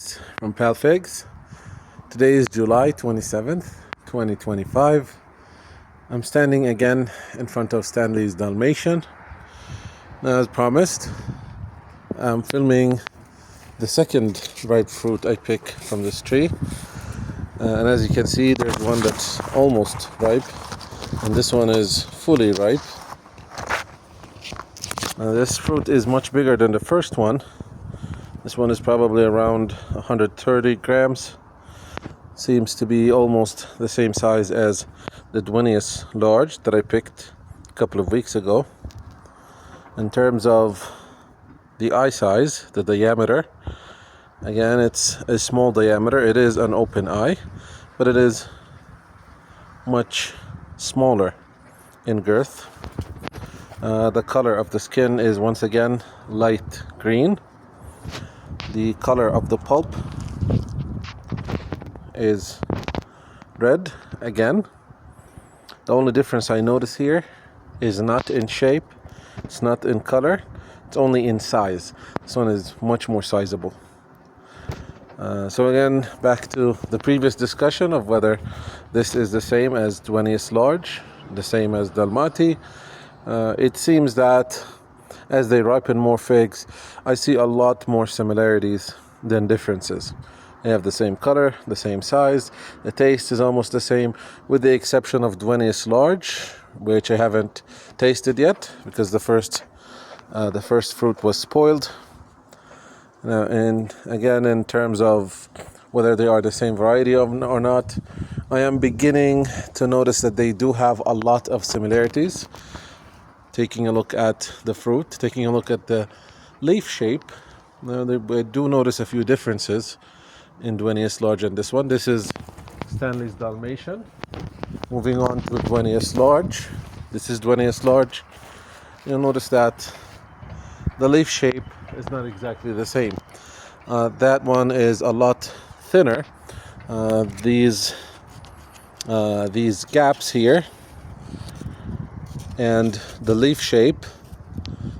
Figs from Pal Figs. Today is July 27th, 2025. I'm standing again in front of Stanley's Dalmatian. Now, as promised, I'm filming the second ripe fruit I pick from this tree. And as you can see, there's one that's almost ripe, and this one is fully ripe. This fruit is much bigger than the first one. This one is probably around 130 grams. Seems to be almost the same size as the Duenas Large that I picked a couple of weeks ago. In terms of the eye size, the diameter, again, it's a small diameter. It is an open eye, but it is much smaller in girth. The color of the skin is once again light green. The color of the pulp is red again. The only difference I notice here is not in shape, it's not in color, it's only in size. This one is much more sizable. So again, back to the previous discussion of whether this is the same as Duenas Large, the same as Dalmatian. It seems that as they ripen more figs, I see a lot more similarities than differences. They have the same color, the same size, the taste is almost the same, with the exception of Duenas Large, which I haven't tasted yet because the first fruit was spoiled. And again, in terms of whether they are the same variety or not, I am beginning to notice that they do have a lot of similarities. Taking a look at the fruit, taking a look at the leaf shape, I do notice a few differences in Duenas Large and this one. This is Stanley's Dalmatian. Moving on to Duenas Large. This is Duenas Large. You'll notice that the leaf shape is not exactly the same. That one is a lot thinner. These gaps here and the leaf shape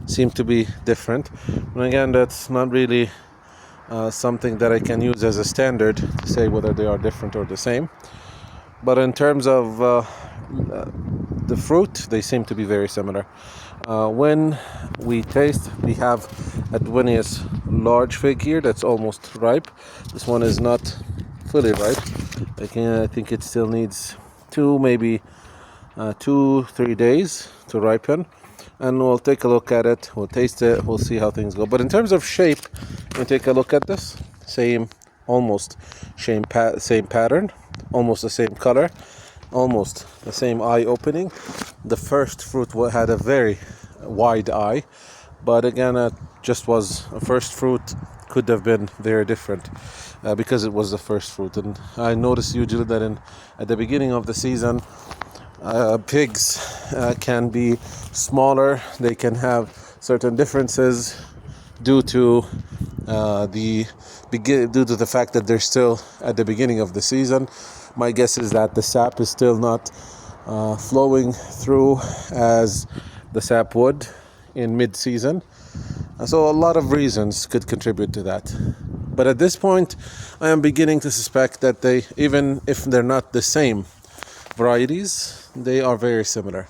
seem to be different. And again, that's not really something that I can use as a standard to say whether they are different or the same. But in terms of the fruit, they seem to be very similar. When we taste, we have a Duenas Large fig here that's almost ripe. This one is not fully ripe. I think it still needs 2-3 days to ripen, and we'll take a look at it, we'll taste it, we'll see how things go. But in terms of shape, we take a look at this. Almost same pattern, almost the same color, almost the same eye opening. The first fruit had a very wide eye, but again, just was a first fruit. Could have been very different because it was the first fruit. And I notice usually that at the beginning of the season, pigs can be smaller. They can have certain differences due to the fact that they're still at the beginning of the season. My guess is that the sap is still not flowing through as the sap would in mid-season. So a lot of reasons could contribute to that. But at this point, I am beginning to suspect that they, even if they're not the same varieties, they are very similar.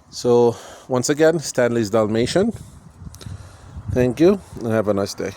So once again, Stanley's Dalmatian. Thank you and have a nice day.